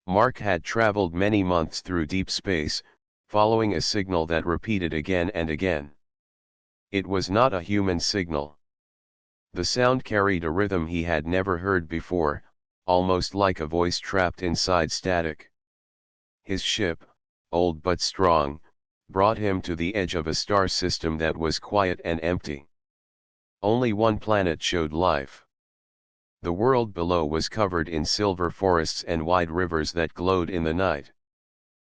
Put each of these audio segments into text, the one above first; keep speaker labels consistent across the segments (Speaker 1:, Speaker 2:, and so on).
Speaker 1: Mark had traveled many months through deep space, following a signal that repeated again and again. It was not a human signal. The sound carried a rhythm he had never heard before, almost like a voice trapped inside static. His ship, old but strong, brought him to the edge of a star system that was quiet and empty. Only one planet showed life. The world below was covered in silver forests and wide rivers that glowed in the night.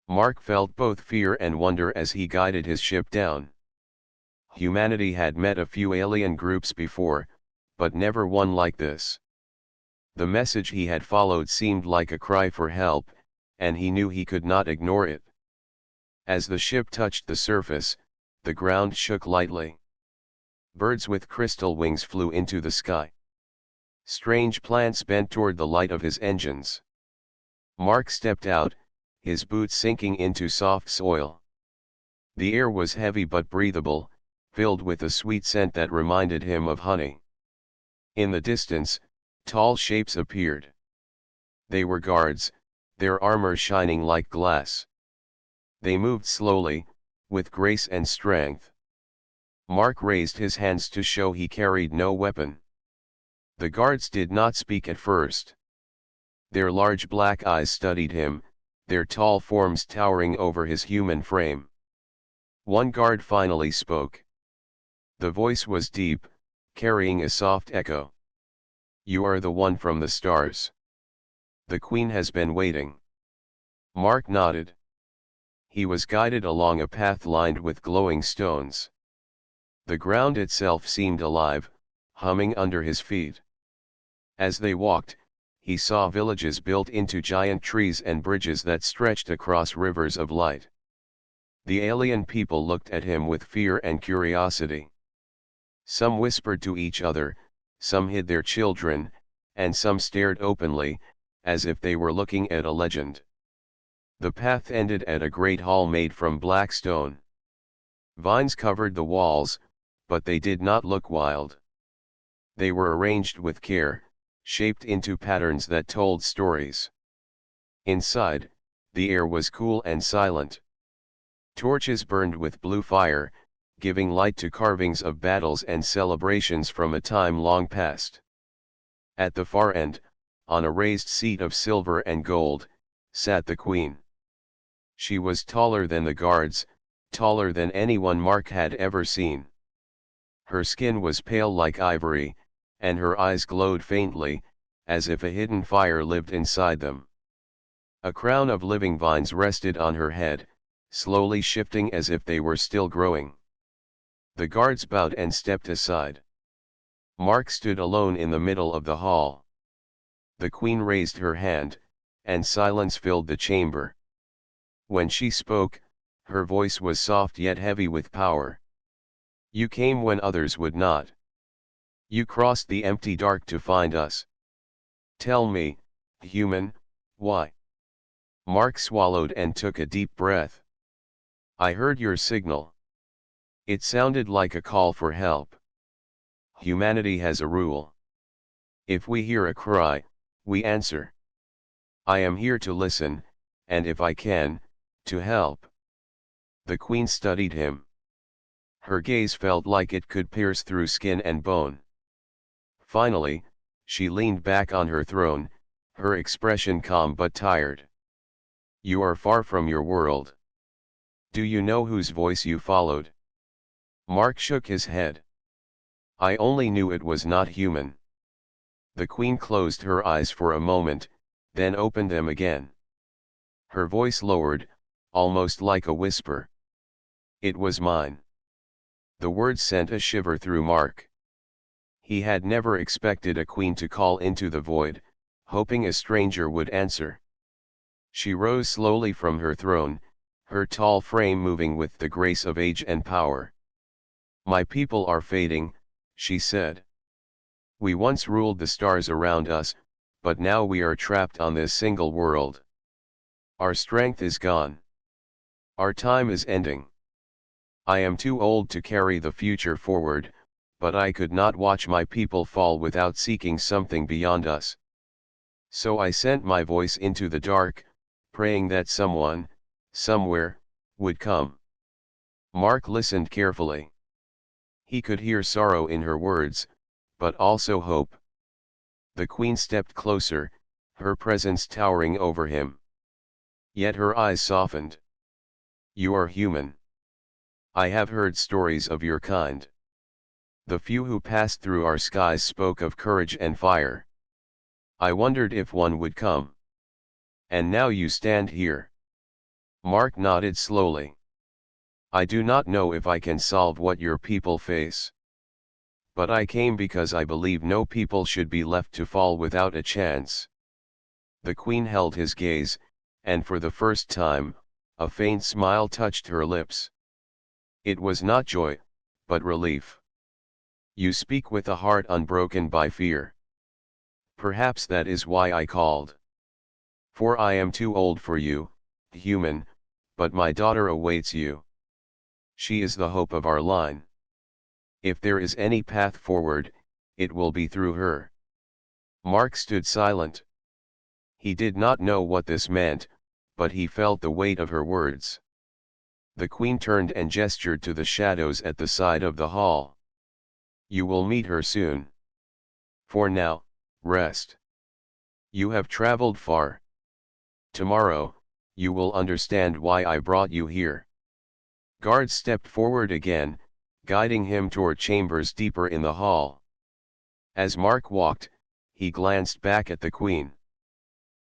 Speaker 1: Mark felt both fear and wonder as he guided his ship down. Humanity had met a few alien groups before, but never one like this. The message he had followed seemed like a cry for help, and he knew he could not ignore it. As the ship touched the surface, the ground shook lightly. Birds with crystal wings flew into the sky. Strange plants bent toward the light of his engines. Mark stepped out, his boots sinking into soft soil. The air was heavy but breathable, filled with a sweet scent that reminded him of honey. In the distance, tall shapes appeared. They were guards, their armor shining like glass. They moved slowly, with grace and strength. Mark raised his hands to show he carried no weapon. The guards did not speak at first. Their large black eyes studied him, their tall forms towering over his human frame. One guard finally spoke. The voice was deep, carrying a soft echo. "You are the one from the stars. The Queen has been waiting." Mark nodded. He was guided along a path lined with glowing stones. The ground itself seemed alive, humming under his feet. As they walked, he saw villages built into giant trees and bridges that stretched across rivers of light. The alien people looked at him with fear and curiosity. Some whispered to each other, some hid their children, and some stared openly, as if they were looking at a legend. The path ended at a great hall made from black stone. Vines covered the walls, but they did not look wild. They were arranged with care, shaped into patterns that told stories. Inside, the air was cool and silent. Torches burned with blue fire, giving light to carvings of battles and celebrations from a time long past. At the far end, on a raised seat of silver and gold, sat the Queen. She was taller than the guards, taller than anyone Mark had ever seen. Her skin was pale like ivory, and her eyes glowed faintly, as if a hidden fire lived inside them. A crown of living vines rested on her head, slowly shifting as if they were still growing. The guards bowed and stepped aside. Mark stood alone in the middle of the hall. The Queen raised her hand, and silence filled the chamber. When she spoke, her voice was soft yet heavy with power. "You came when others would not. You crossed the empty dark to find us. Tell me, human, why?" Mark swallowed and took a deep breath. "I heard your signal. It sounded like a call for help. Humanity has a rule. If we hear a cry, we answer. I am here to listen, and if I can, to help." The Queen studied him. Her gaze felt like it could pierce through skin and bone. Finally, she leaned back on her throne, her expression calm but tired. "You are far from your world. Do you know whose voice you followed?" Mark shook his head. "I only knew it was not human." The Queen closed her eyes for a moment, then opened them again. Her voice lowered, almost like a whisper. "It was mine." The words sent a shiver through Mark. He had never expected a queen to call into the void, hoping a stranger would answer. She rose slowly from her throne, her tall frame moving with the grace of age and power. "My people are fading," she said. "We once ruled the stars around us, but now we are trapped on this single world. Our strength is gone. Our time is ending. I am too old to carry the future forward, but I could not watch my people fall without seeking something beyond us. So I sent my voice into the dark, praying that someone, somewhere, would come. Mark listened carefully. He could hear sorrow in her words, but also hope. The queen stepped closer, her presence towering over him. Yet her eyes softened. "You are human. I have heard stories of your kind. The few who passed through our skies spoke of courage and fire. I wondered if one would come. And now you stand here." Mark nodded slowly. "I do not know if I can solve what your people face. But I came because I believe no people should be left to fall without a chance." The queen held his gaze, and for the first time, a faint smile touched her lips. It was not joy, but relief. "You speak with a heart unbroken by fear. Perhaps that is why I called. For I am too old for you, human, but my daughter awaits you. She is the hope of our line. If there is any path forward, it will be through her." Mark stood silent. He did not know what this meant, but he felt the weight of her words. The queen turned and gestured to the shadows at the side of the hall. "You will meet her soon. For now, rest. You have traveled far. Tomorrow, you will understand why I brought you here." Guards stepped forward again, guiding him toward chambers deeper in the hall. As Mark walked, he glanced back at the queen.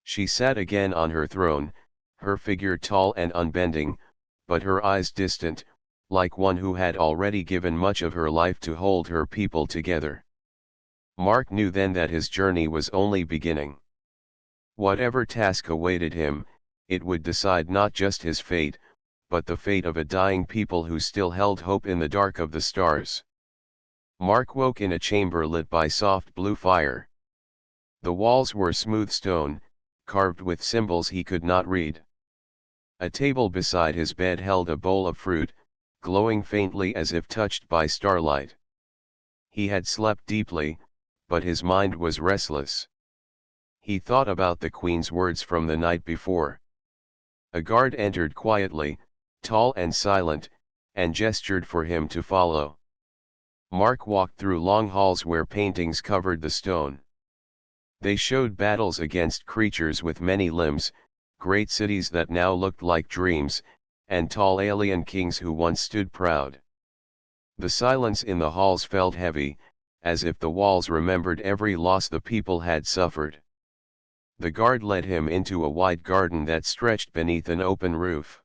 Speaker 1: She sat again on her throne, her figure tall and unbending, but her eyes distant, like one who had already given much of her life to hold her people together. Mark knew then that his journey was only beginning. Whatever task awaited him, it would decide not just his fate, but the fate of a dying people who still held hope in the dark of the stars. Mark woke in a chamber lit by soft blue fire. The walls were smooth stone, carved with symbols he could not read. A table beside his bed held a bowl of fruit, glowing faintly as if touched by starlight. He had slept deeply, but his mind was restless. He thought about the queen's words from the night before. A guard entered quietly, tall and silent, and gestured for him to follow. Mark walked through long halls where paintings covered the stone. They showed battles against creatures with many limbs, great cities that now looked like dreams, and tall alien kings who once stood proud. The silence in the halls felt heavy, as if the walls remembered every loss the people had suffered. The guard led him into a wide garden that stretched beneath an open roof.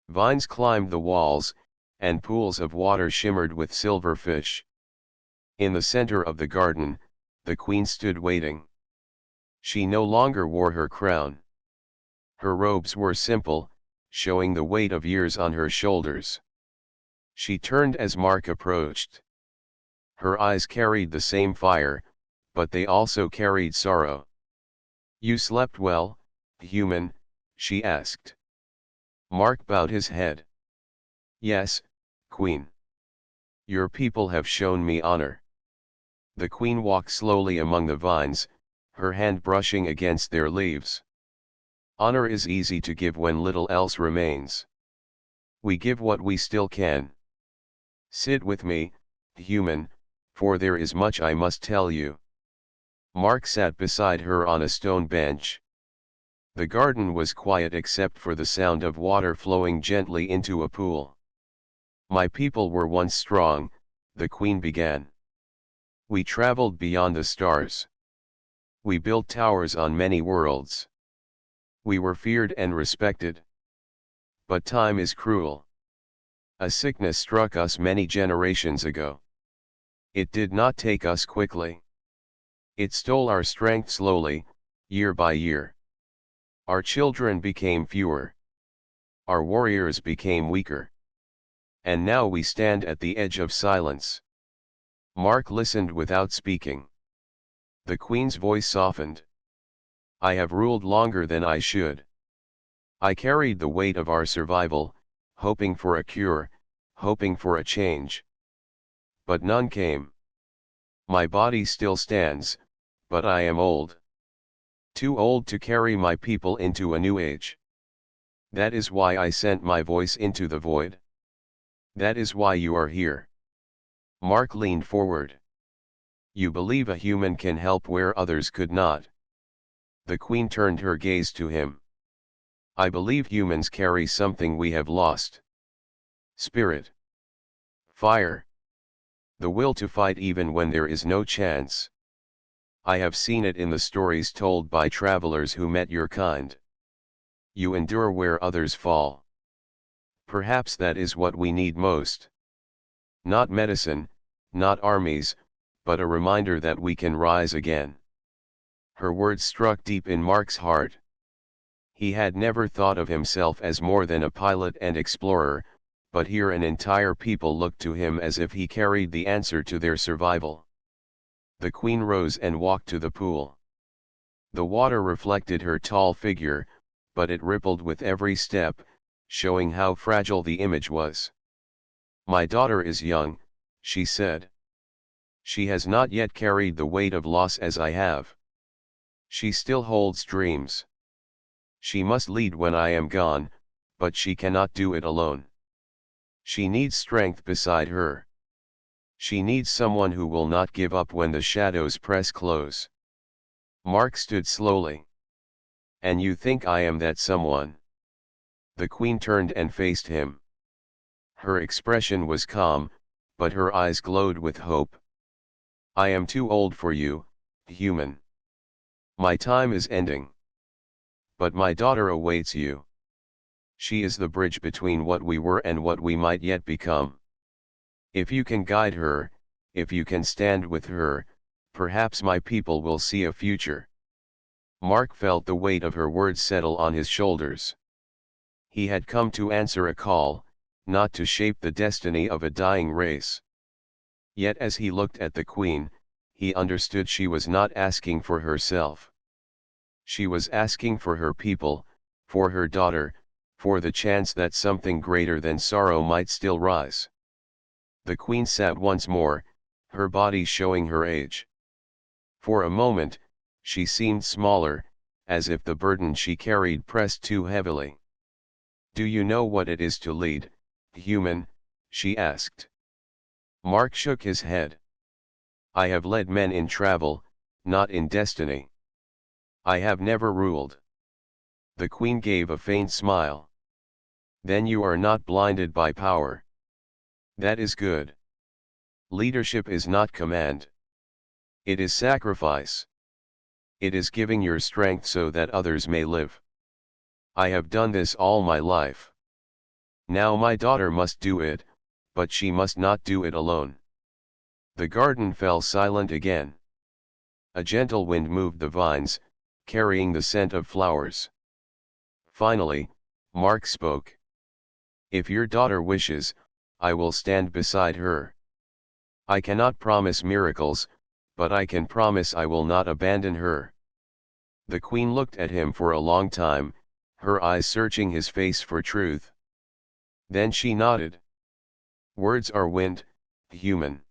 Speaker 1: Vines climbed the walls, and pools of water shimmered with silver fish. In the center of the garden, the queen stood waiting. She no longer wore her crown. Her robes were simple, showing the weight of years on her shoulders. She turned as Mark approached. Her eyes carried the same fire, but they also carried sorrow. "You slept well, human?" she asked. Mark bowed his head. "Yes, Queen. Your people have shown me honor." The queen walked slowly among the vines, her hand brushing against their leaves. "Honor is easy to give when little else remains. We give what we still can. Sit with me, human, for there is much I must tell you." Mark sat beside her on a stone bench. The garden was quiet except for the sound of water flowing gently into a pool. "My people were once strong," the queen began. "We traveled beyond the stars. We built towers on many worlds. We were feared and respected. But time is cruel. A sickness struck us many generations ago. It did not take us quickly. It stole our strength slowly, year by year. Our children became fewer. Our warriors became weaker. And now we stand at the edge of silence." Mark listened without speaking. The queen's voice softened. "I have ruled longer than I should. I carried the weight of our survival, hoping for a cure, hoping for a change. But none came. My body still stands, but I am old. Too old to carry my people into a new age. That is why I sent my voice into the void. That is why you are here. Mark leaned forward. You believe a human can help where others could not. The Queen turned her gaze to him. I believe humans carry something we have lost. Spirit. Fire. The will to fight even when there is no chance. I have seen it in the stories told by travelers who met your kind. You endure where others fall. Perhaps that is what we need most. Not medicine, not armies, but a reminder that we can rise again. Her words struck deep in Mark's heart. He had never thought of himself as more than a pilot and explorer, but here an entire people looked to him as if he carried the answer to their survival. The Queen rose and walked to the pool. The water reflected her tall figure, but it rippled with every step, showing how fragile the image was. My daughter is young, she said. She has not yet carried the weight of loss as I have. She still holds dreams. She must lead when I am gone, but she cannot do it alone. She needs strength beside her. She needs someone who will not give up when the shadows press close. Mark stood slowly. And you think I am that someone? The Queen turned and faced him. Her expression was calm, but her eyes glowed with hope. I am too old for you, human. My time is ending. But my daughter awaits you. She is the bridge between what we were and what we might yet become. If you can guide her, if you can stand with her, perhaps my people will see a future. Mark felt the weight of her words settle on his shoulders. He had come to answer a call, not to shape the destiny of a dying race. Yet as he looked at the Queen, he understood she was not asking for herself. She was asking for her people, for her daughter, for the chance that something greater than sorrow might still rise. The Queen sat once more, her body showing her age. For a moment, she seemed smaller, as if the burden she carried pressed too heavily. Do you know what it is to lead, human? She asked. Mark shook his head. I have led men in travel, not in destiny. I have never ruled. The Queen gave a faint smile. Then you are not blinded by power. That is good. Leadership is not command. It is sacrifice. It is giving your strength so that others may live. I have done this all my life. Now my daughter must do it, but she must not do it alone. The garden fell silent again. A gentle wind moved the vines, carrying the scent of flowers. Finally, Mark spoke. If your daughter wishes, I will stand beside her. I cannot promise miracles, but I can promise I will not abandon her. The Queen looked at him for a long time, her eyes searching his face for truth. Then she nodded. Words are wind, human.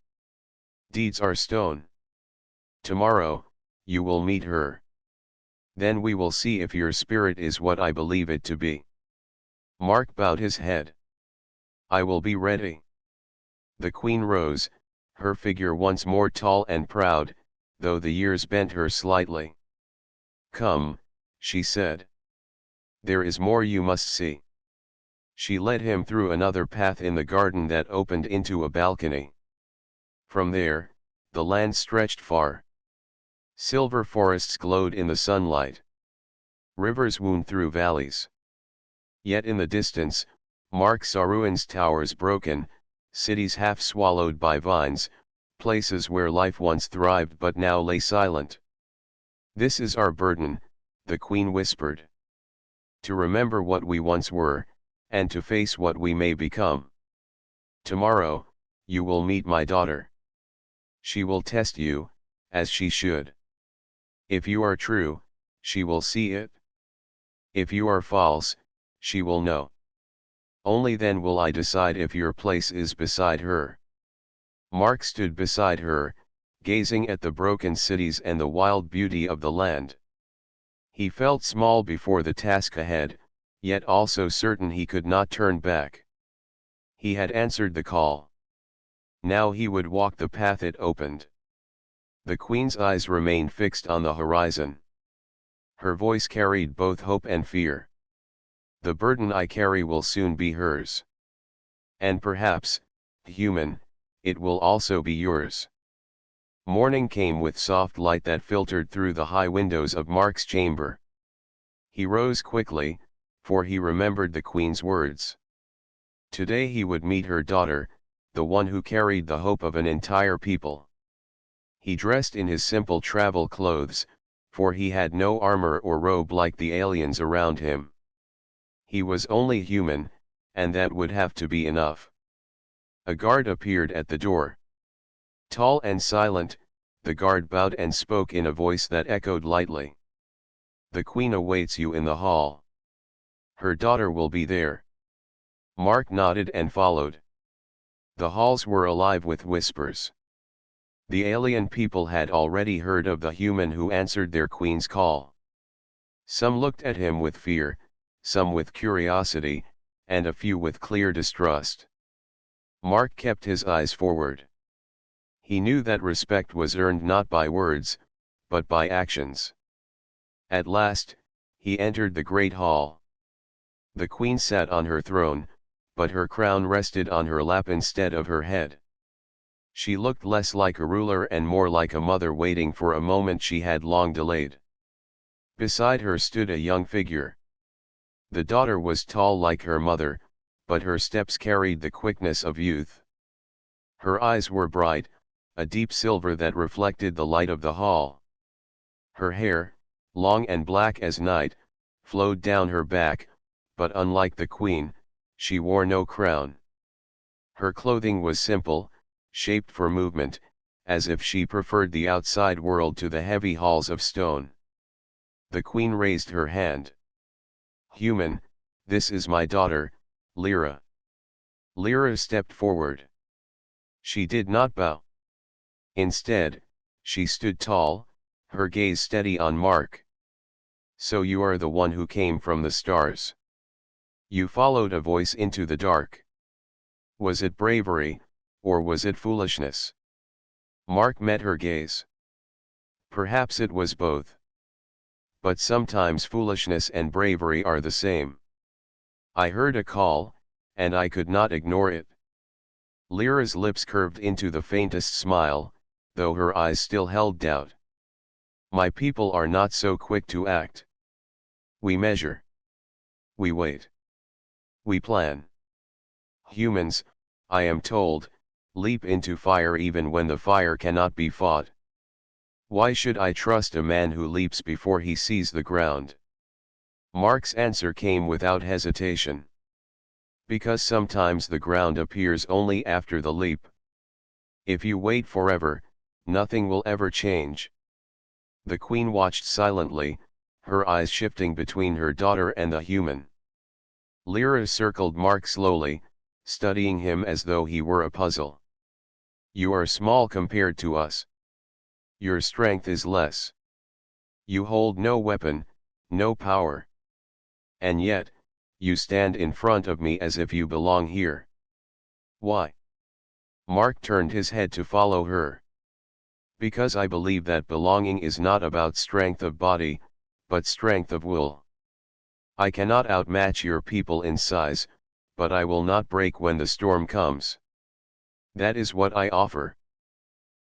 Speaker 1: Deeds are stone. Tomorrow, you will meet her. Then we will see if your spirit is what I believe it to be. Mark bowed his head. I will be ready. The Queen rose, her figure once more tall and proud, though the years bent her slightly. Come, she said. There is more you must see. She led him through another path in the garden that opened into a balcony. From there, the land stretched far. Silver forests glowed in the sunlight. Rivers wound through valleys. Yet in the distance, Mark saw ruins, towers broken, cities half swallowed by vines, places where life once thrived but now lay silent. This is our burden, the Queen whispered. To remember what we once were, and to face what we may become. Tomorrow, you will meet my daughter. She will test you, as she should. If you are true, she will see it. If you are false, she will know. Only then will I decide if your place is beside her. Mark stood beside her, gazing at the broken cities and the wild beauty of the land. He felt small before the task ahead, yet also certain he could not turn back. He had answered the call. Now he would walk the path it opened. The Queen's eyes remained fixed on the horizon. Her voice carried both hope and fear. The burden I carry will soon be hers. And perhaps, human, it will also be yours. Morning came with soft light that filtered through the high windows of Mark's chamber. He rose quickly, for he remembered the Queen's words. Today he would meet her daughter, the one who carried the hope of an entire people. He dressed in his simple travel clothes, for he had no armor or robe like the aliens around him. He was only human, and that would have to be enough. A guard appeared at the door. Tall and silent, the guard bowed and spoke in a voice that echoed lightly. The Queen awaits you in the hall. Her daughter will be there. Mark nodded and followed. The halls were alive with whispers. The alien people had already heard of the human who answered their queen's call. Some looked at him with fear, some with curiosity, and a few with clear distrust. Mark kept his eyes forward. He knew that respect was earned not by words, but by actions. At last, he entered the great hall. The Queen sat on her throne, but her crown rested on her lap instead of her head. She looked less like a ruler and more like a mother waiting for a moment she had long delayed. Beside her stood a young figure. The daughter was tall like her mother, but her steps carried the quickness of youth. Her eyes were bright, a deep silver that reflected the light of the hall. Her hair, long and black as night, flowed down her back, but unlike the Queen, she wore no crown. Her clothing was simple, shaped for movement, as if she preferred the outside world to the heavy halls of stone. The Queen raised her hand. Human, this is my daughter, Lyra. Lyra stepped forward. She did not bow. Instead, she stood tall, her gaze steady on Mark. So you are the one who came from the stars. You followed a voice into the dark. Was it bravery, or was it foolishness? Mark met her gaze. Perhaps it was both. But sometimes foolishness and bravery are the same. I heard a call, and I could not ignore it. Lyra's lips curved into the faintest smile, though her eyes still held doubt. My people are not so quick to act. We measure. We wait. We plan. Humans, I am told, leap into fire even when the fire cannot be fought. Why should I trust a man who leaps before he sees the ground? Mark's answer came without hesitation. Because sometimes the ground appears only after the leap. If you wait forever, nothing will ever change. The Queen watched silently, her eyes shifting between her daughter and the human. Lyra circled Mark slowly, studying him as though he were a puzzle. You are small compared to us. Your strength is less. You hold no weapon, no power. And yet, you stand in front of me as if you belong here. Why? Mark turned his head to follow her. Because I believe that belonging is not about strength of body, but strength of will. I cannot outmatch your people in size, but I will not break when the storm comes. That is what I offer.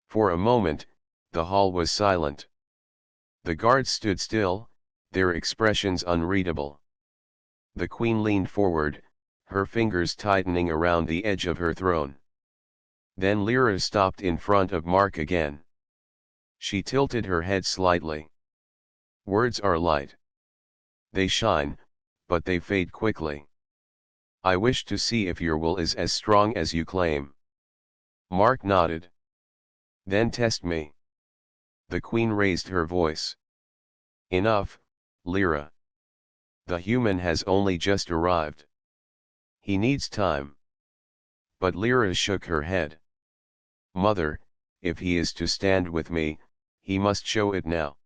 Speaker 1: For a moment, the hall was silent. The guards stood still, their expressions unreadable. The Queen leaned forward, her fingers tightening around the edge of her throne. Then Lyra stopped in front of Mark again. She tilted her head slightly. Words are light. They shine, but they fade quickly. I wish to see if your will is as strong as you claim. Mark nodded. Then test me. The Queen raised her voice. Enough, Lyra. The human has only just arrived. He needs time. But Lyra shook her head. Mother, if he is to stand with me, he must show it now.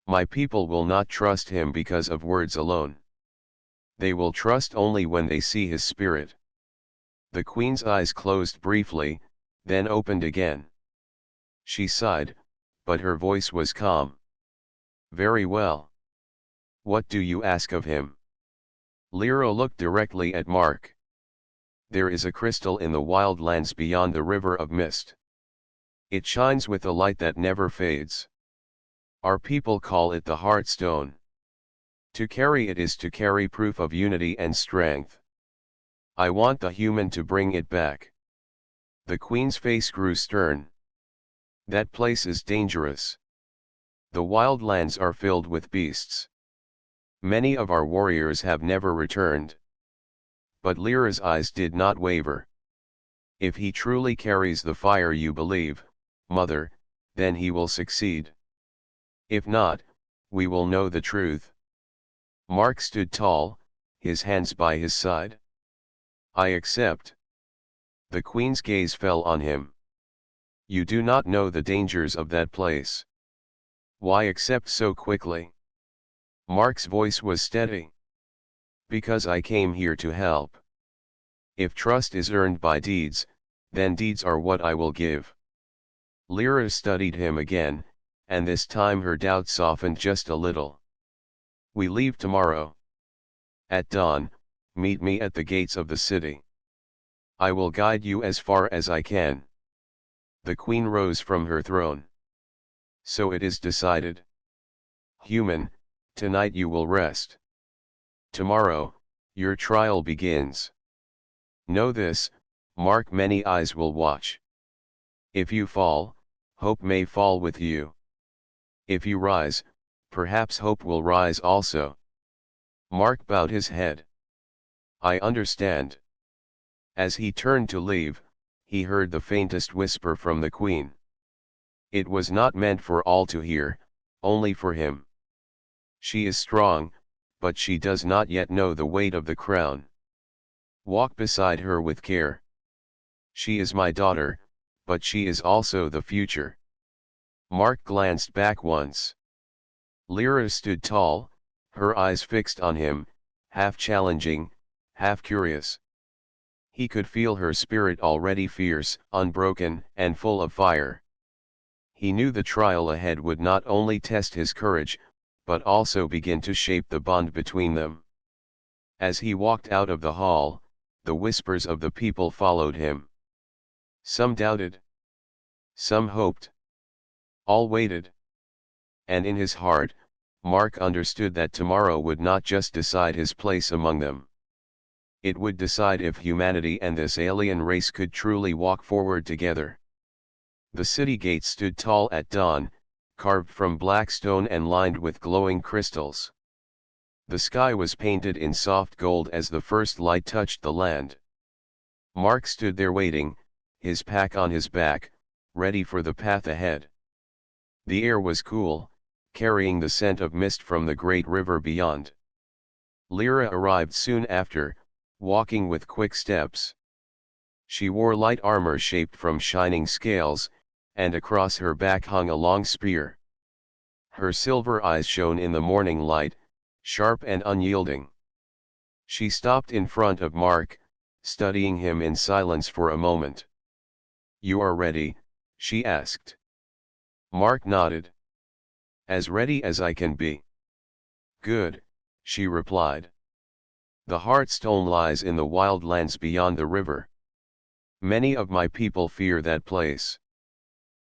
Speaker 1: My people will not trust him because of words alone. They will trust only when they see his spirit. The queen's eyes closed briefly, then opened again. She sighed, but her voice was calm. Very well. What do you ask of him? Lyra looked directly at Mark. There is a crystal in the wild lands beyond the river of mist. It shines with a light that never fades. Our people call it the Heartstone. To carry it is to carry proof of unity and strength. I want the human to bring it back. The queen's face grew stern. That place is dangerous. The wild lands are filled with beasts. Many of our warriors have never returned. But Lyra's eyes did not waver. If he truly carries the fire you believe, mother, then he will succeed. If not, we will know the truth. Mark stood tall, his hands by his side. I accept. The queen's gaze fell on him. You do not know the dangers of that place. Why accept so quickly? Mark's voice was steady. Because I came here to help. If trust is earned by deeds, then deeds are what I will give. Lyra studied him again, and this time her doubt softened just a little. We leave tomorrow. At dawn, meet me at the gates of the city. I will guide you as far as I can. The queen rose from her throne. So it is decided. Human, tonight you will rest. Tomorrow, your trial begins. Know this, Mark, many eyes will watch. If you fall, hope may fall with you. If you rise, perhaps hope will rise also. Mark bowed his head. I understand. As he turned to leave, he heard the faintest whisper from the queen. It was not meant for all to hear, only for him. She is strong, but she does not yet know the weight of the crown. Walk beside her with care. She is my daughter, but she is also the future. Mark glanced back once. Lyra stood tall, her eyes fixed on him, half challenging, half curious. He could feel her spirit already fierce, unbroken, and full of fire. He knew the trial ahead would not only test his courage, but also begin to shape the bond between them. As he walked out of the hall, the whispers of the people followed him. Some doubted. Some hoped. All waited. And in his heart, Mark understood that tomorrow would not just decide his place among them. It would decide if humanity and this alien race could truly walk forward together. The city gates stood tall at dawn, carved from black stone and lined with glowing crystals. The sky was painted in soft gold as the first light touched the land. Mark stood there waiting, his pack on his back, ready for the path ahead. The air was cool, carrying the scent of mist from the great river beyond. Lyra arrived soon after, walking with quick steps. She wore light armor shaped from shining scales, and across her back hung a long spear. Her silver eyes shone in the morning light, sharp and unyielding. She stopped in front of Mark, studying him in silence for a moment. You are ready, she asked. Mark nodded. As ready as I can be. Good, she replied. The Heartstone lies in the wild lands beyond the river. Many of my people fear that place.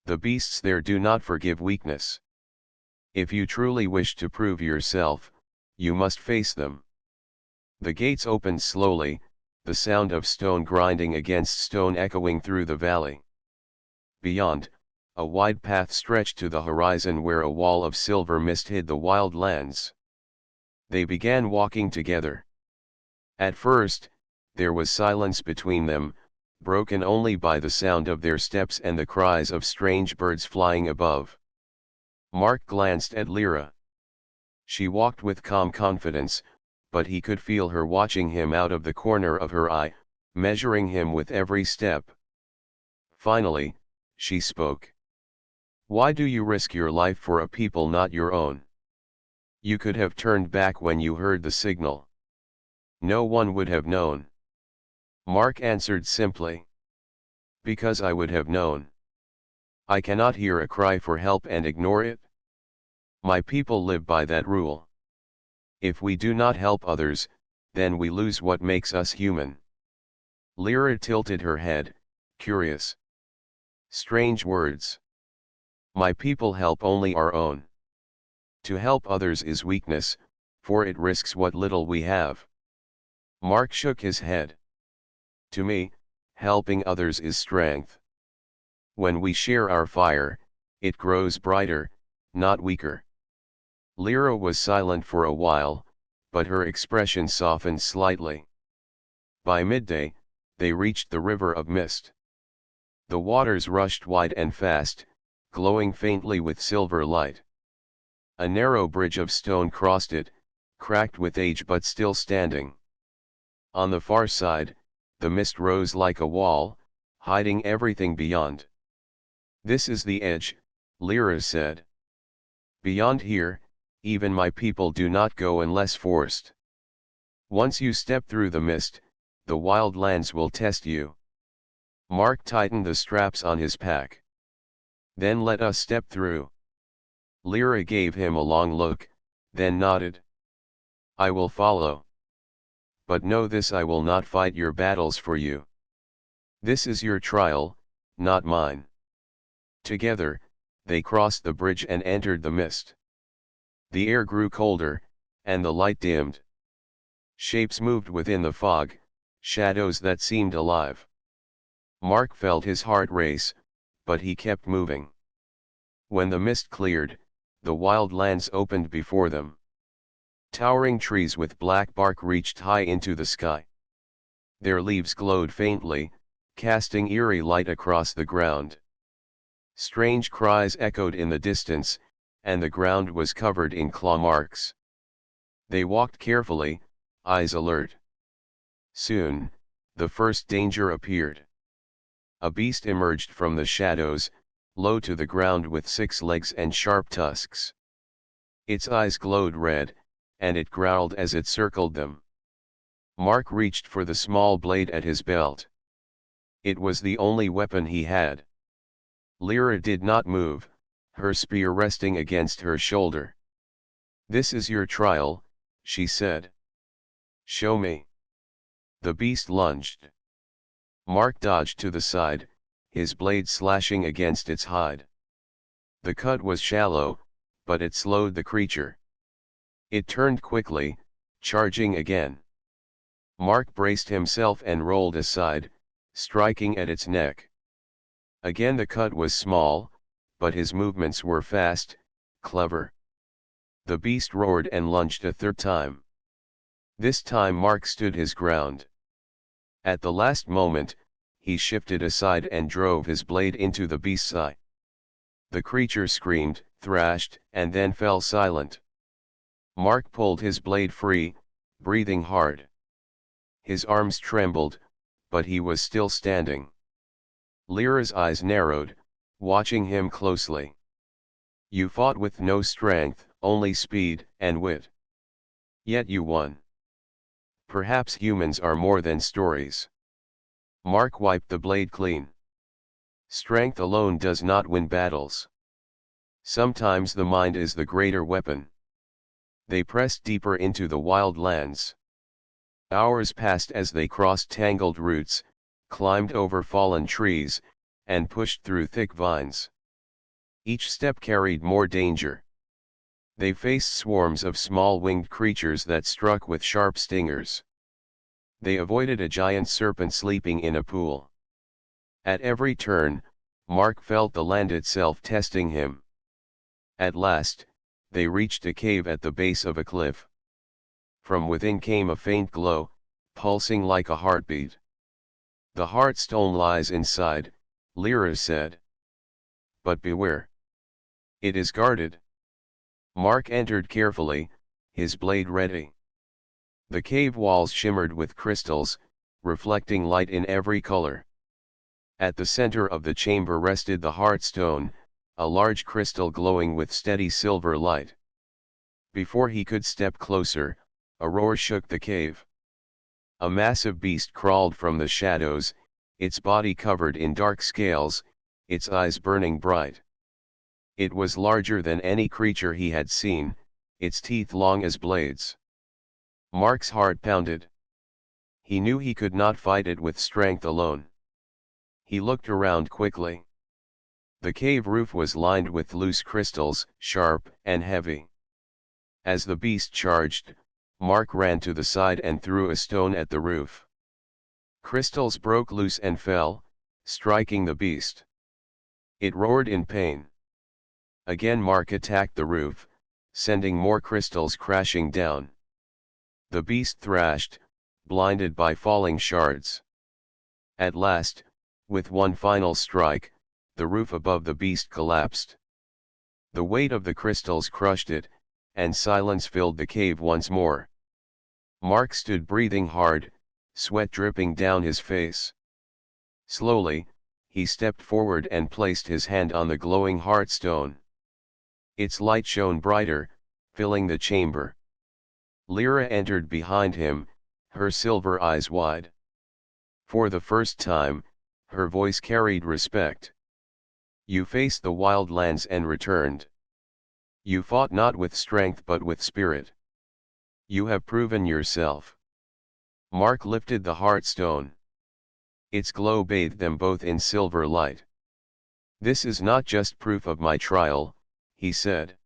Speaker 1: The beasts there do not forgive weakness. If you truly wish to prove yourself, you must face them. The gates opened slowly, the sound of stone grinding against stone echoing through the valley. Beyond, a wide path stretched to the horizon where a wall of silver mist hid the wild lands. They began walking together. At first, there was silence between them, broken only by the sound of their steps and the cries of strange birds flying above. Mark glanced at Lyra. She walked with calm confidence, but he could feel her watching him out of the corner of her eye, measuring him with every step. Finally, she spoke. Why do you risk your life for a people not your own? You could have turned back when you heard the signal. No one would have known. Mark answered simply. Because I would have known. I cannot hear a cry for help and ignore it. My people live by that rule. If we do not help others, then we lose what makes us human. Lyra tilted her head, curious. Strange words. My people help only our own. To help others is weakness, for it risks what little we have. Mark shook his head. To me, helping others is strength. When we share our fire, it grows brighter, not weaker. Lyra was silent for a while, but her expression softened slightly. By midday, they reached the river of mist. The waters rushed wide and fast, glowing faintly with silver light. A narrow bridge of stone crossed it, cracked with age but still standing. On the far side, the mist rose like a wall, hiding everything beyond. This is the edge, Lyra said. Beyond here, even my people do not go unless forced. Once you step through the mist, the wild lands will test you. Mark tightened the straps on his pack. Then let us step through. Lyra gave him a long look, then nodded. I will follow. But know this, I will not fight your battles for you. This is your trial, not mine. Together, they crossed the bridge and entered the mist. The air grew colder, and the light dimmed. Shapes moved within the fog, shadows that seemed alive. Mark felt his heart race, but he kept moving. When the mist cleared, the wild lands opened before them. Towering trees with black bark reached high into the sky. Their leaves glowed faintly, casting eerie light across the ground. Strange cries echoed in the distance, and the ground was covered in claw marks. They walked carefully, eyes alert. Soon, the first danger appeared. A beast emerged from the shadows, low to the ground with 6 legs and sharp tusks. Its eyes glowed red, and it growled as it circled them. Mark reached for the small blade at his belt. It was the only weapon he had. Lyra did not move, her spear resting against her shoulder. This is your trial, she said. Show me. The beast lunged. Mark dodged to the side, his blade slashing against its hide. The cut was shallow, but it slowed the creature. It turned quickly, charging again. Mark braced himself and rolled aside, striking at its neck. Again the cut was small, but his movements were fast, clever. The beast roared and lunged a third time. This time Mark stood his ground. At the last moment, he shifted aside and drove his blade into the beast's eye. The creature screamed, thrashed, and then fell silent. Mark pulled his blade free, breathing hard. His arms trembled, but he was still standing. Lyra's eyes narrowed, watching him closely. You fought with no strength, only speed and wit. Yet you won. Perhaps humans are more than stories. Mark wiped the blade clean. Strength alone does not win battles. Sometimes the mind is the greater weapon. They pressed deeper into the wild lands. Hours passed as they crossed tangled roots, climbed over fallen trees, and pushed through thick vines. Each step carried more danger. They faced swarms of small winged creatures that struck with sharp stingers. They avoided a giant serpent sleeping in a pool. At every turn, Mark felt the land itself testing him. At last, they reached a cave at the base of a cliff. From within came a faint glow, pulsing like a heartbeat. The heartstone lies inside, Lyra said. But beware. It is guarded. Mark entered carefully, his blade ready. The cave walls shimmered with crystals, reflecting light in every color. At the center of the chamber rested the heartstone, a large crystal glowing with steady silver light. Before he could step closer, a roar shook the cave. A massive beast crawled from the shadows, its body covered in dark scales, its eyes burning bright. It was larger than any creature he had seen, its teeth long as blades. Mark's heart pounded. He knew he could not fight it with strength alone. He looked around quickly. The cave roof was lined with loose crystals, sharp and heavy. As the beast charged, Mark ran to the side and threw a stone at the roof. Crystals broke loose and fell, striking the beast. It roared in pain. Again Mark attacked the roof, sending more crystals crashing down. The beast thrashed, blinded by falling shards. At last, with one final strike, the roof above the beast collapsed. The weight of the crystals crushed it, and silence filled the cave once more. Mark stood breathing hard, sweat dripping down his face. Slowly, he stepped forward and placed his hand on the glowing heartstone. Its light shone brighter, filling the chamber. Lyra entered behind him, her silver eyes wide. For the first time, her voice carried respect. You faced the wild lands and returned. You fought not with strength but with spirit. You have proven yourself. Mark lifted the heartstone. Its glow bathed them both in silver light. This is not just proof of my trial, he said.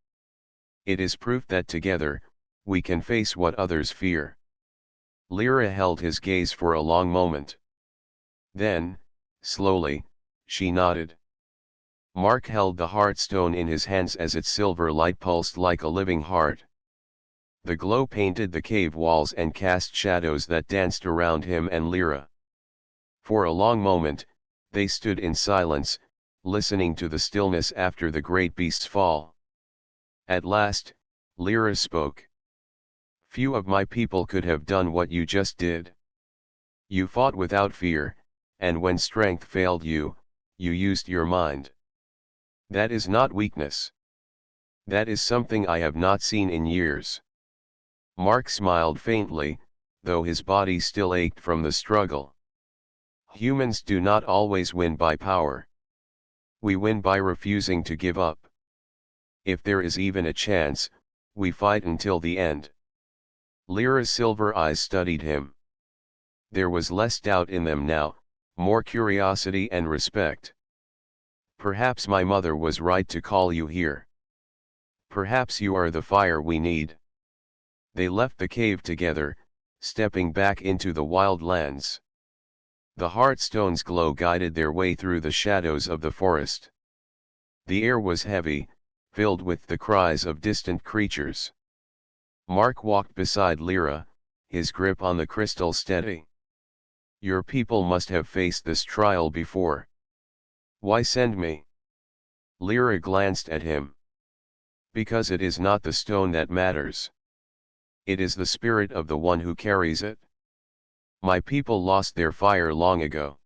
Speaker 1: It is proof that together, we can face what others fear. Lyra held his gaze for a long moment. Then, slowly, she nodded. Mark held the heartstone in his hands as its silver light pulsed like a living heart. The glow painted the cave walls and cast shadows that danced around him and Lyra. For a long moment, they stood in silence, listening to the stillness after the great beast's fall. At last, Lyra spoke. Few of my people could have done what you just did. You fought without fear, and when strength failed you, you used your mind. That is not weakness. That is something I have not seen in years. Mark smiled faintly, though his body still ached from the struggle. Humans do not always win by power. We win by refusing to give up. If there is even a chance, we fight until the end. Lyra's silver eyes studied him. There was less doubt in them now, more curiosity and respect. Perhaps my mother was right to call you here. Perhaps you are the fire we need. They left the cave together, stepping back into the wild lands. The heartstone's glow guided their way through the shadows of the forest. The air was heavy, filled with the cries of distant creatures. Mark walked beside Lyra, his grip on the crystal steady. Your people must have faced this trial before. Why send me? Lyra glanced at him. Because it is not the stone that matters. It is the spirit of the one who carries it. My people lost their fire long ago.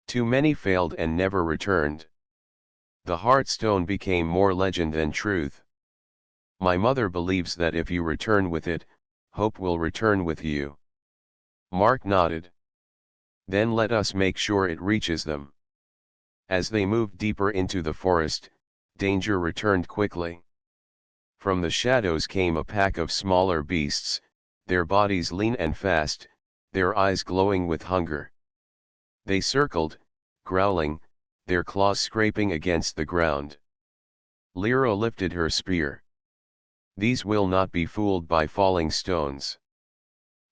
Speaker 1: Too many failed and never returned. The heartstone became more legend than truth. My mother believes that if you return with it, hope will return with you. Mark nodded. Then let us make sure it reaches them. As they moved deeper into the forest, danger returned quickly. From the shadows came a pack of smaller beasts, their bodies lean and fast, their eyes glowing with hunger. They circled, growling, their claws scraping against the ground. Lyra lifted her spear. These will not be fooled by falling stones.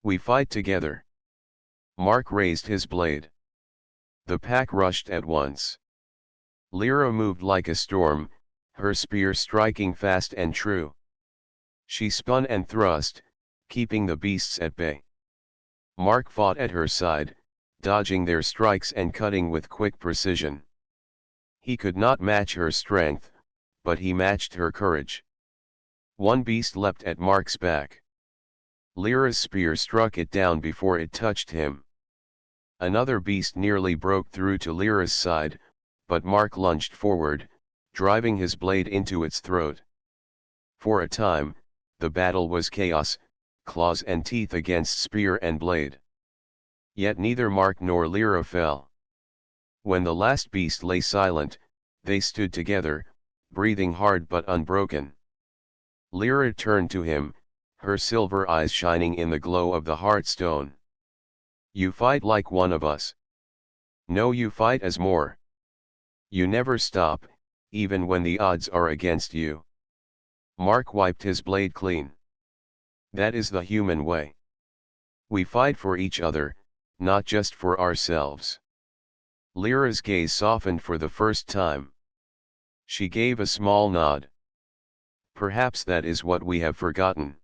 Speaker 1: We fight together. Mark raised his blade. The pack rushed at once. Lyra moved like a storm, her spear striking fast and true. She spun and thrust, keeping the beasts at bay. Mark fought at her side, dodging their strikes and cutting with quick precision. He could not match her strength, but he matched her courage. One beast leapt at Mark's back. Lyra's spear struck it down before it touched him. Another beast nearly broke through to Lyra's side, but Mark lunged forward, driving his blade into its throat. For a time, the battle was chaos, claws and teeth against spear and blade. Yet neither Mark nor Lyra fell. When the last beast lay silent, they stood together, breathing hard but unbroken. Lyra turned to him, her silver eyes shining in the glow of the hearthstone. "You fight like one of us. No, you fight as more. You never stop, even when the odds are against you." Mark wiped his blade clean. "That is the human way. We fight for each other, not just for ourselves." Lyra's gaze softened for the first time. She gave a small nod. "Perhaps that is what we have forgotten."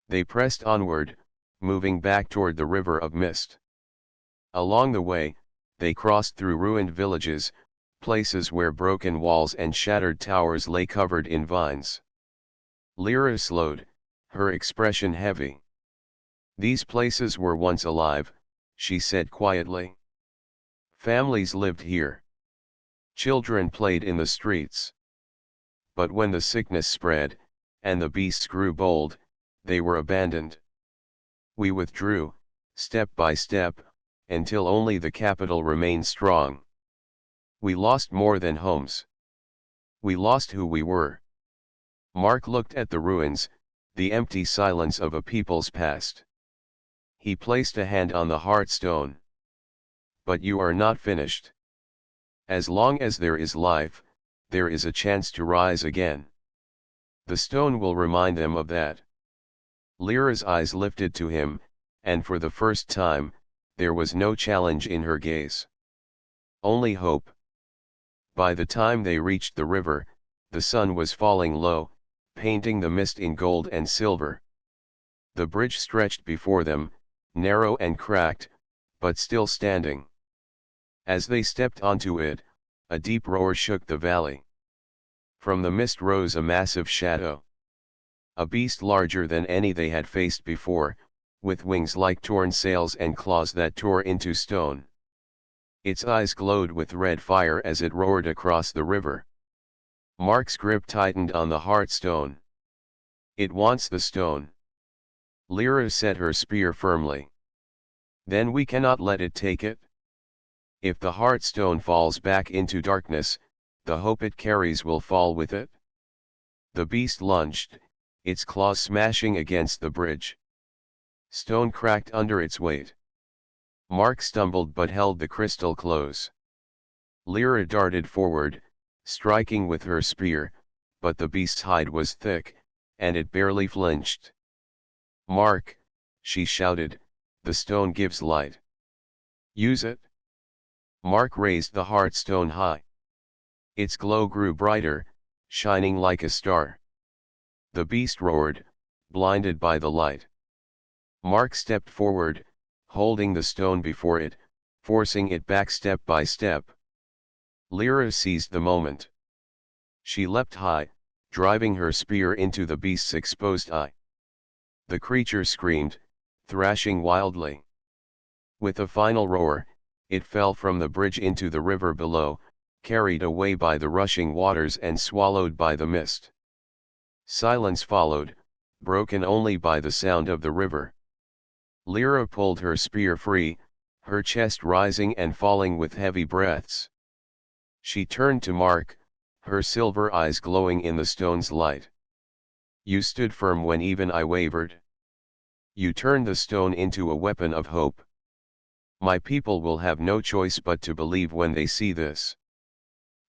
Speaker 1: They pressed onward, moving back toward the river of mist. Along the way, they crossed through ruined villages, places where broken walls and shattered towers lay covered in vines. Lyra slowed, her expression heavy. "These places were once alive," she said quietly. "Families lived here. Children played in the streets. But when the sickness spread, and the beasts grew bold, they were abandoned. We withdrew, step by step, until only the capital remained strong. We lost more than homes. We lost who we were." Mark looked at the ruins, the empty silence of a people's past. He placed a hand on the hearthstone. "But you are not finished. As long as there is life, there is a chance to rise again. The stone will remind them of that." Lyra's eyes lifted to him, and for the first time, there was no challenge in her gaze. Only hope. By the time they reached the river, the sun was falling low, painting the mist in gold and silver. The bridge stretched before them, narrow and cracked, but still standing. As they stepped onto it, a deep roar shook the valley. From the mist rose a massive shadow. A beast larger than any they had faced before, with wings like torn sails and claws that tore into stone. Its eyes glowed with red fire as it roared across the river. Mark's grip tightened on the hearthstone. "It wants the stone." Lyra set her spear firmly. "Then we cannot let it take it. If the hearthstone falls back into darkness, the hope it carries will fall with it." The beast lunged, its claws smashing against the bridge. Stone cracked under its weight. Mark stumbled but held the crystal close. Lyra darted forward, striking with her spear, but the beast's hide was thick, and it barely flinched. "Mark," she shouted, "the stone gives light. Use it." Mark raised the hearthstone high. Its glow grew brighter, shining like a star. The beast roared, blinded by the light. Mark stepped forward, holding the stone before it, forcing it back step by step. Lyra seized the moment. She leapt high, driving her spear into the beast's exposed eye. The creature screamed, thrashing wildly. With a final roar, it fell from the bridge into the river below, carried away by the rushing waters and swallowed by the mist. Silence followed, broken only by the sound of the river. Lyra pulled her spear free, her chest rising and falling with heavy breaths. She turned to Mark, her silver eyes glowing in the stone's light. "You stood firm when even I wavered. You turned the stone into a weapon of hope. My people will have no choice but to believe when they see this."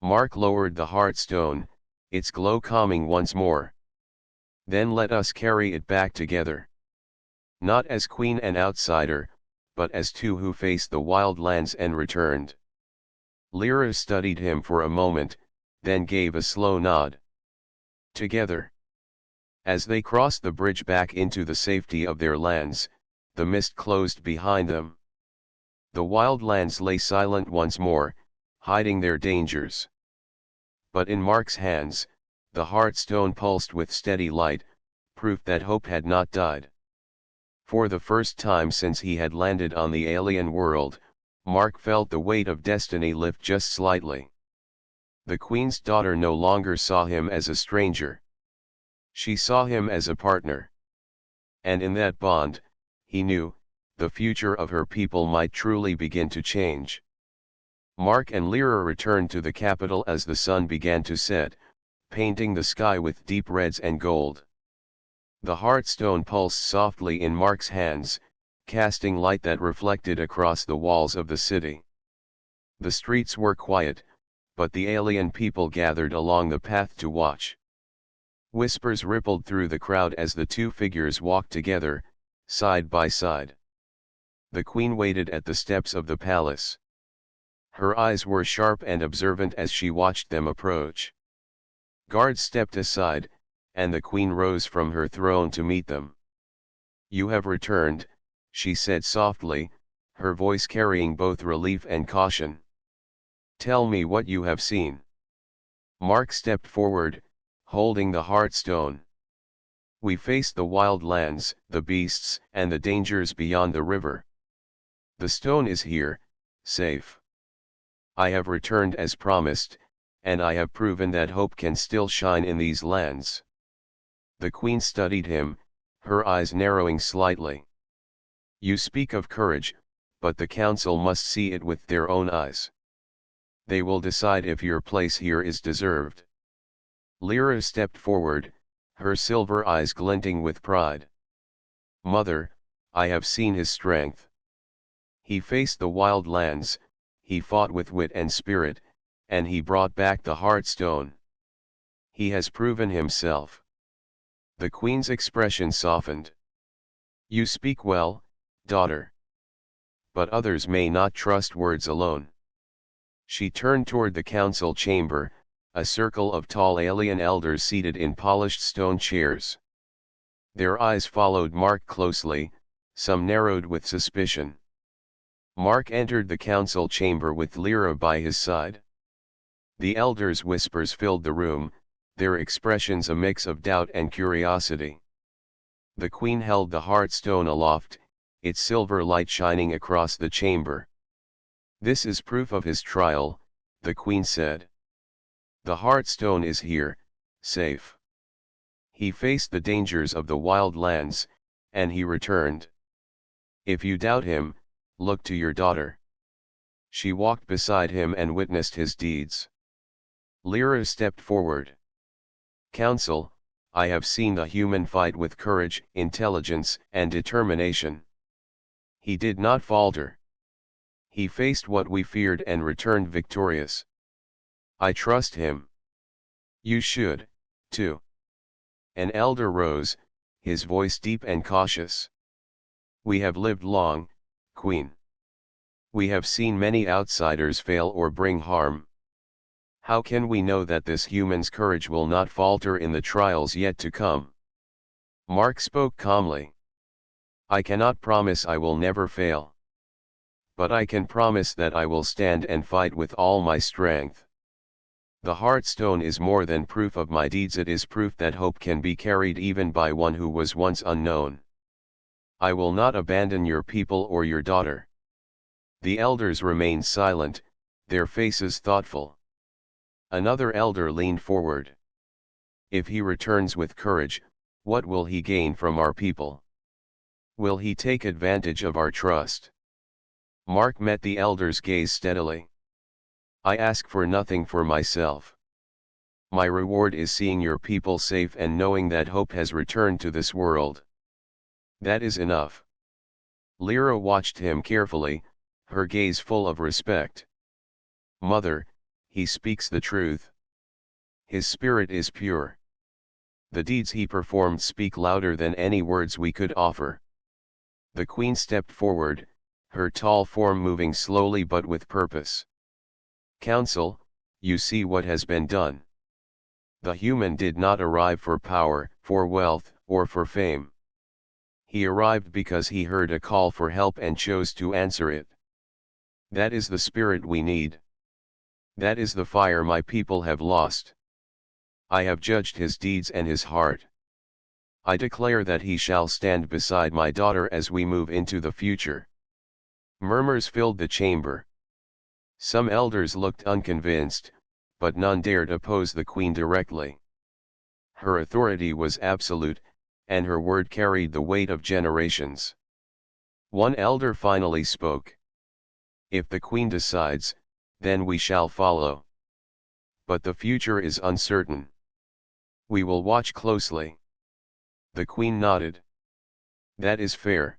Speaker 1: Mark lowered the hearthstone, its glow calming once more. "Then let us carry it back together. Not as queen and outsider, but as two who faced the wild lands and returned." Lyra studied him for a moment, then gave a slow nod. "Together." As they crossed the bridge back into the safety of their lands, the mist closed behind them. The wild lands lay silent once more, hiding their dangers. But in Mark's hands, the hearthstone pulsed with steady light, proof that hope had not died. For the first time since he had landed on the alien world, Mark felt the weight of destiny lift just slightly. The Queen's daughter no longer saw him as a stranger. She saw him as a partner. And in that bond, he knew, the future of her people might truly begin to change. Mark and Lyra returned to the capital as the sun began to set, painting the sky with deep reds and gold. The heartstone pulsed softly in Mark's hands, casting light that reflected across the walls of the city. The streets were quiet, but the alien people gathered along the path to watch. Whispers rippled through the crowd as the two figures walked together, side by side. The queen waited at the steps of the palace. Her eyes were sharp and observant as she watched them approach. Guards stepped aside, and the queen rose from her throne to meet them. "You have returned," she said softly, her voice carrying both relief and caution. "Tell me what you have seen." Mark stepped forward, holding the heartstone. "We faced the wild lands, the beasts, and the dangers beyond the river. The stone is here, safe. I have returned as promised, and I have proven that hope can still shine in these lands." The queen studied him, her eyes narrowing slightly. "You speak of courage, but the council must see it with their own eyes. They will decide if your place here is deserved." Lyra stepped forward, her silver eyes glinting with pride. "Mother, I have seen his strength. He faced the wild lands, he fought with wit and spirit, and he brought back the heartstone. He has proven himself." The queen's expression softened. "You speak well, daughter. But others may not trust words alone." She turned toward the council chamber, a circle of tall alien elders seated in polished stone chairs. Their eyes followed Mark closely, some narrowed with suspicion. Mark entered the council chamber with Lyra by his side. The elders' whispers filled the room, their expressions a mix of doubt and curiosity. The queen held the heartstone aloft, its silver light shining across the chamber. "This is proof of his trial," the queen said. "The heartstone is here, safe. He faced the dangers of the wild lands, and he returned. If you doubt him, look to your daughter." She walked beside him and witnessed his deeds. Lyra stepped forward. "Council, I have seen the human fight with courage, intelligence, and determination. He did not falter. He faced what we feared and returned victorious. I trust him. You should, too." An elder rose, his voice deep and cautious. "We have lived long, Queen. We have seen many outsiders fail or bring harm. How can we know that this human's courage will not falter in the trials yet to come?" Mark spoke calmly. "I cannot promise I will never fail. But I can promise that I will stand and fight with all my strength. The heartstone is more than proof of my deeds, it is proof that hope can be carried even by one who was once unknown. I will not abandon your people or your daughter." The elders remained silent, their faces thoughtful. Another elder leaned forward. "If he returns with courage, what will he gain from our people? Will he take advantage of our trust?" Mark met the elder's gaze steadily. "I ask for nothing for myself. My reward is seeing your people safe and knowing that hope has returned to this world. That is enough." Lyra watched him carefully, her gaze full of respect. "Mother, he speaks the truth. His spirit is pure. The deeds he performed speak louder than any words we could offer." The queen stepped forward, her tall form moving slowly but with purpose. "Council, you see what has been done. The human did not arrive for power, for wealth, or for fame. He arrived because he heard a call for help and chose to answer it. That is the spirit we need. That is the fire my people have lost. I have judged his deeds and his heart. I declare that he shall stand beside my daughter as we move into the future." Murmurs filled the chamber. Some elders looked unconvinced, but none dared oppose the queen directly. her authority was absolute, and her word carried the weight of generations. One elder finally spoke. "If the queen decides, then we shall follow. But the future is uncertain. We will watch closely." The queen nodded. "That is fair.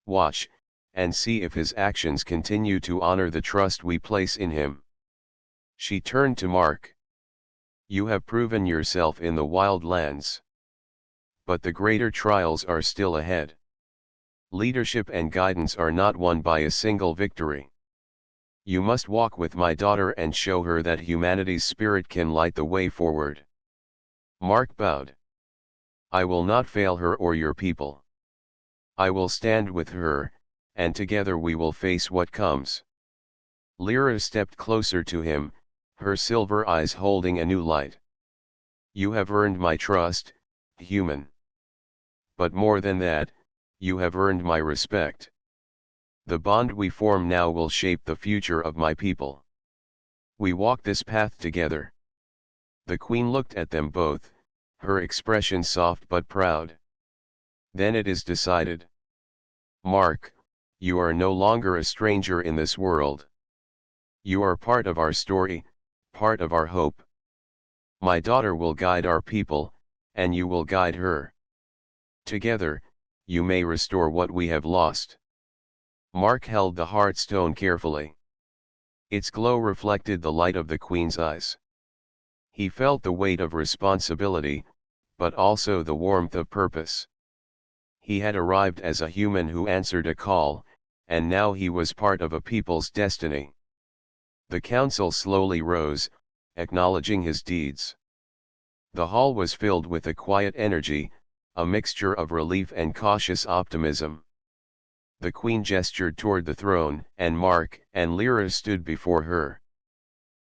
Speaker 1: Watch, and see if his actions continue to honor the trust we place in him." She turned to Mark. "You have proven yourself in the wild lands. But the greater trials are still ahead. Leadership and guidance are not won by a single victory. You must walk with my daughter and show her that humanity's spirit can light the way forward." Mark bowed. "I will not fail her or your people. I will stand with her, and together we will face what comes." Lyra stepped closer to him, her silver eyes holding a new light. "You have earned my trust, human. But more than that, you have earned my respect. The bond we form now will shape the future of my people. We walk this path together." The queen looked at them both, her expression soft but proud. "Then it is decided. Mark, you are no longer a stranger in this world. You are part of our story, part of our hope. My daughter will guide our people, and you will guide her. Together, you may restore what we have lost." Mark held the heartstone carefully. Its glow reflected the light of the queen's eyes. He felt the weight of responsibility, but also the warmth of purpose. He had arrived as a human who answered a call, and now he was part of a people's destiny. The council slowly rose, acknowledging his deeds. The hall was filled with a quiet energy, a mixture of relief and cautious optimism. The queen gestured toward the throne, and Mark and Lyra stood before her.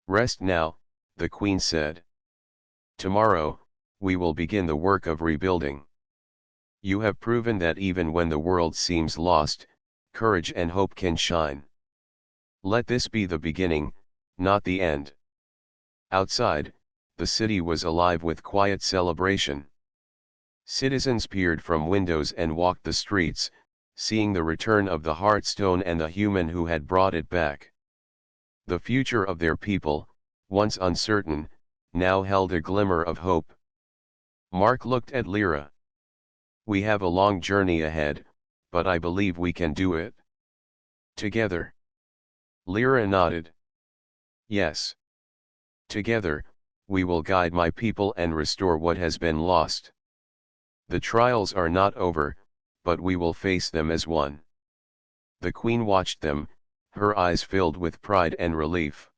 Speaker 1: "Rest now," the queen said. "Tomorrow, we will begin the work of rebuilding. You have proven that even when the world seems lost, courage and hope can shine. Let this be the beginning, not the end." Outside, the city was alive with quiet celebration. Citizens peered from windows and walked the streets, seeing the return of the Heartstone and the human who had brought it back. The future of their people, once uncertain, now held a glimmer of hope. Mark looked at Lyra. "We have a long journey ahead, but I believe we can do it. Together." Lyra nodded. "Yes. Together, we will guide my people and restore what has been lost. The trials are not over, but we will face them as one." The queen watched them, her eyes filled with pride and relief.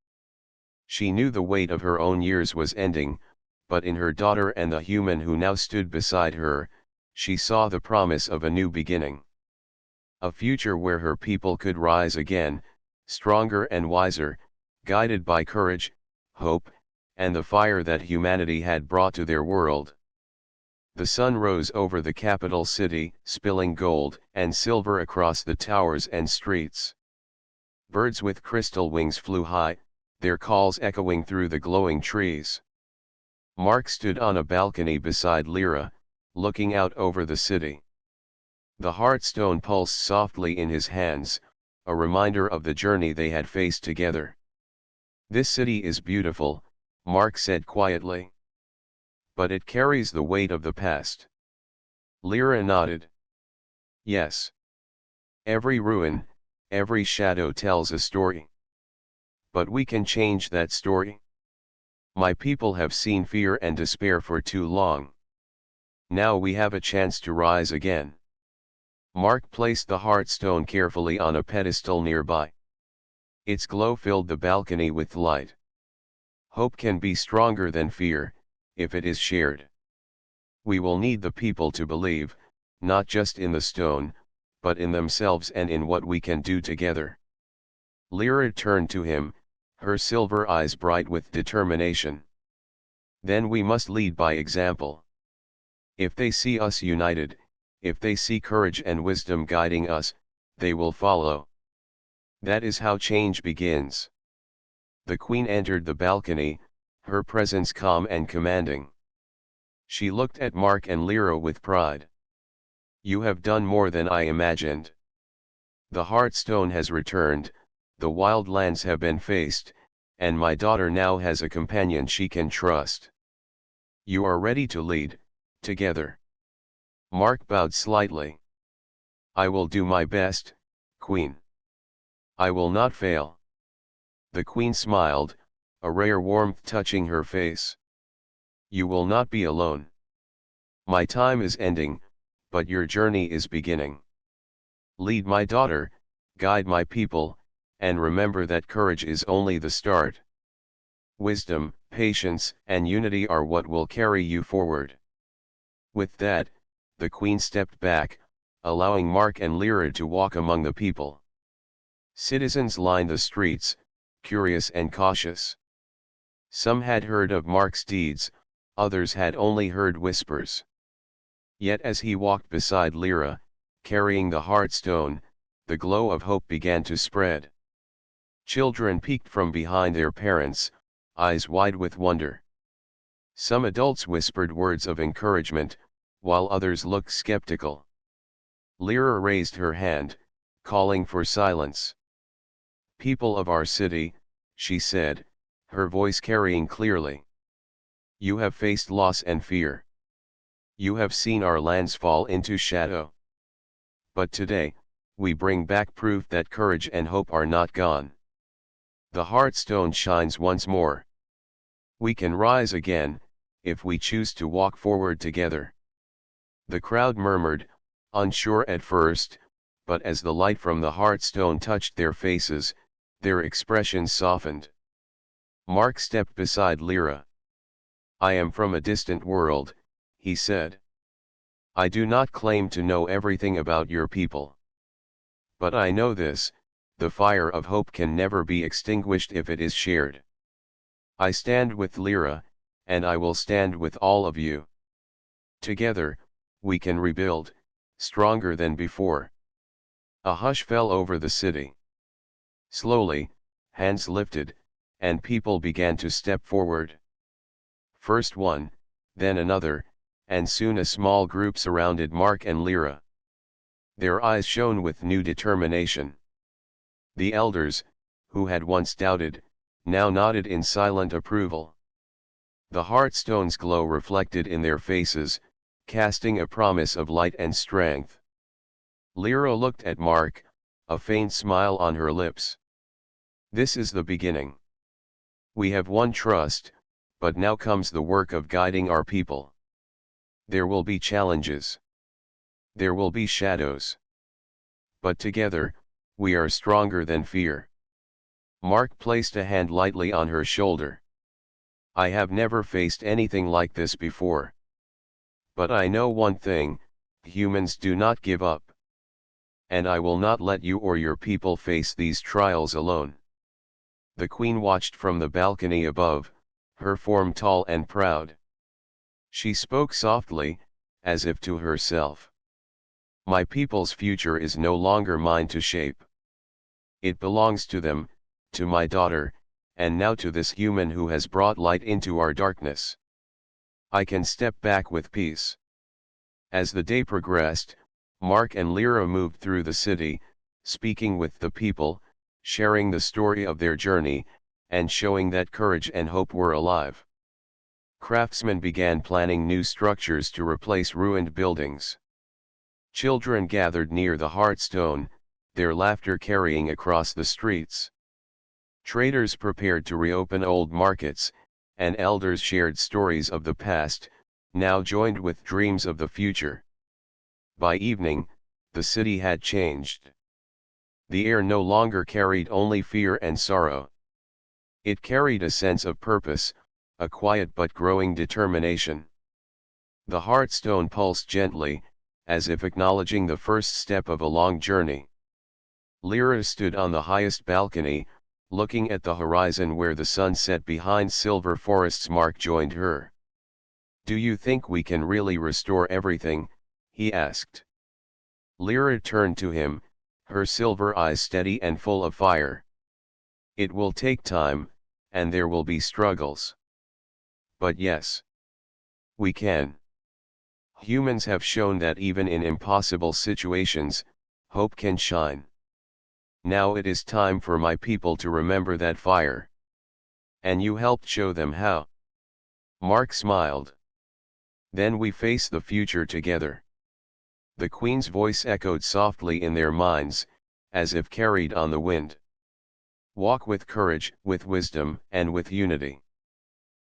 Speaker 1: She knew the weight of her own years was ending, but in her daughter and the human who now stood beside her, she saw the promise of a new beginning. A future where her people could rise again, stronger and wiser, guided by courage, hope, and the fire that humanity had brought to their world. The sun rose over the capital city, spilling gold and silver across the towers and streets. Birds with crystal wings flew high, their calls echoing through the glowing trees. Mark stood on a balcony beside Lyra, looking out over the city. The Heartstone pulsed softly in his hands, a reminder of the journey they had faced together. "This city is beautiful," Mark said quietly. "But it carries the weight of the past." Lyra nodded. "Yes. Every ruin, every shadow tells a story. But we can change that story. My people have seen fear and despair for too long. Now we have a chance to rise again." Mark placed the Heartstone carefully on a pedestal nearby. Its glow filled the balcony with light. Hope can be stronger than fear, if it is shared. We will need the people to believe, not just in the stone, but in themselves and in what we can do together. Lyra turned to him, her silver eyes bright with determination. "Then we must lead by example. If they see us united, if they see courage and wisdom guiding us, they will follow. That is how change begins." The queen entered the balcony, her presence calm and commanding. She looked at Mark and Lyra with pride. You have done more than I imagined. The Heartstone has returned, the wild lands have been faced, and my daughter now has a companion she can trust. You are ready to lead, together. Mark bowed slightly. I will do my best, Queen. I will not fail. The Queen smiled, a rare warmth touching her face. You will not be alone. My time is ending, but your journey is beginning. Lead my daughter, guide my people, and remember that courage is only the start. Wisdom, patience, and unity are what will carry you forward. With that, the Queen stepped back, allowing Mark and Lyra to walk among the people. Citizens lined the streets, curious and cautious. Some had heard of Mark's deeds, others had only heard whispers. Yet as he walked beside Lyra, carrying the Heartstone, the glow of hope began to spread. Children peeked from behind their parents, eyes wide with wonder. Some adults whispered words of encouragement, while others looked skeptical. Lyra raised her hand, calling for silence. People of our city, she said, her voice carrying clearly. You have faced loss and fear. You have seen our lands fall into shadow. But today, we bring back proof that courage and hope are not gone. The Heartstone shines once more. We can rise again, if we choose to walk forward together. The crowd murmured, unsure at first, but as the light from the Heartstone touched their faces, their expressions softened. Mark stepped beside Lyra. I am from a distant world, he said. I do not claim to know everything about your people. But I know this, the fire of hope can never be extinguished if it is shared. I stand with Lyra, and I will stand with all of you. Together, we can rebuild, stronger than before. A hush fell over the city. Slowly, hands lifted, and people began to step forward. First one, then another, and soon a small group surrounded Mark and Lyra. Their eyes shone with new determination. The elders, who had once doubted, now nodded in silent approval. The Heartstone's glow reflected in their faces, casting a promise of light and strength. Lyra looked at Mark, a faint smile on her lips. This is the beginning. We have won trust, but now comes the work of guiding our people. There will be challenges. There will be shadows. But together, we are stronger than fear. Mark placed a hand lightly on her shoulder. I have never faced anything like this before. But I know one thing, humans do not give up. And I will not let you or your people face these trials alone. The Queen watched from the balcony above, her form tall and proud. She spoke softly, as if to herself. My people's future is no longer mine to shape. It belongs to them, to my daughter, and now to this human who has brought light into our darkness. I can step back with peace. As the day progressed, Mark and Lyra moved through the city, speaking with the people, sharing the story of their journey, and showing that courage and hope were alive. Craftsmen began planning new structures to replace ruined buildings. Children gathered near the Heartstone, their laughter carrying across the streets. Traders prepared to reopen old markets, and elders shared stories of the past, now joined with dreams of the future. By evening, the city had changed. The air no longer carried only fear and sorrow. It carried a sense of purpose, a quiet but growing determination. The Heartstone pulsed gently, as if acknowledging the first step of a long journey. Lyra stood on the highest balcony, looking at the horizon where the sun set behind silver forests. Mark joined her. Do you think we can really restore everything? He asked. Lyra turned to him, her silver eyes steady and full of fire. It will take time, and there will be struggles. But yes, we can. Humans have shown that even in impossible situations, hope can shine. Now it is time for my people to remember that fire. And you helped show them how. Mark smiled. Then we face the future together. The Queen's voice echoed softly in their minds, as if carried on the wind. Walk with courage, with wisdom, and with unity.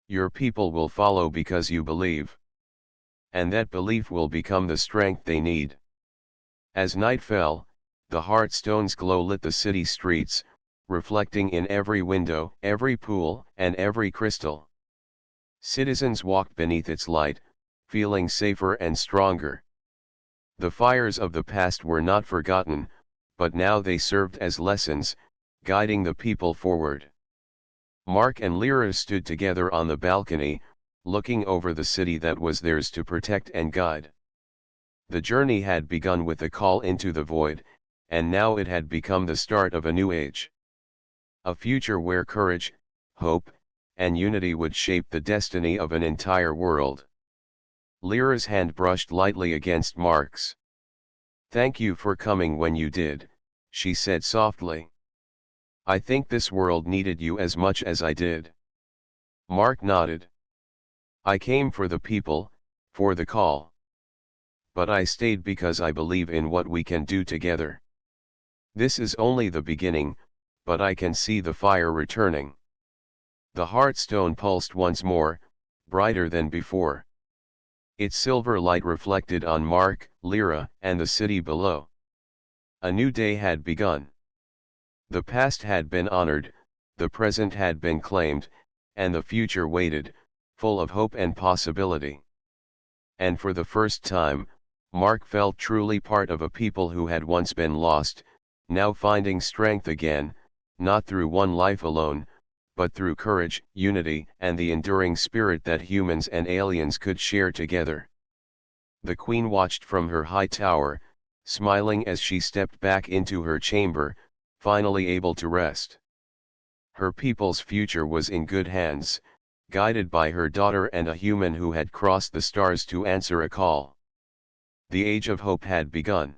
Speaker 1: Your people will follow because you believe. And that belief will become the strength they need. As night fell, the Heartstone's glow lit the city streets, reflecting in every window, every pool, and every crystal. Citizens walked beneath its light, feeling safer and stronger. The fires of the past were not forgotten, but now they served as lessons, guiding the people forward. Mark and Lyra stood together on the balcony, looking over the city that was theirs to protect and guide. The journey had begun with a call into the void, and now it had become the start of a new age. A future where courage, hope, and unity would shape the destiny of an entire world. Lyra's hand brushed lightly against Mark's. "Thank you for coming when you did," she said softly. "I think this world needed you as much as I did." Mark nodded. "I came for the people, for the call. But I stayed because I believe in what we can do together. This is only the beginning, but I can see the fire returning." The Heartstone pulsed once more, brighter than before. Its silver light reflected on Mark, Lyra, and the city below. A new day had begun. The past had been honored, the present had been claimed, and the future waited, full of hope and possibility. And for the first time, Mark felt truly part of a people who had once been lost, now finding strength again, not through one life alone, but through courage, unity, and the enduring spirit that humans and aliens could share together. The Queen watched from her high tower, smiling as she stepped back into her chamber, finally able to rest. Her people's future was in good hands, guided by her daughter and a human who had crossed the stars to answer a call. The Age of Hope had begun.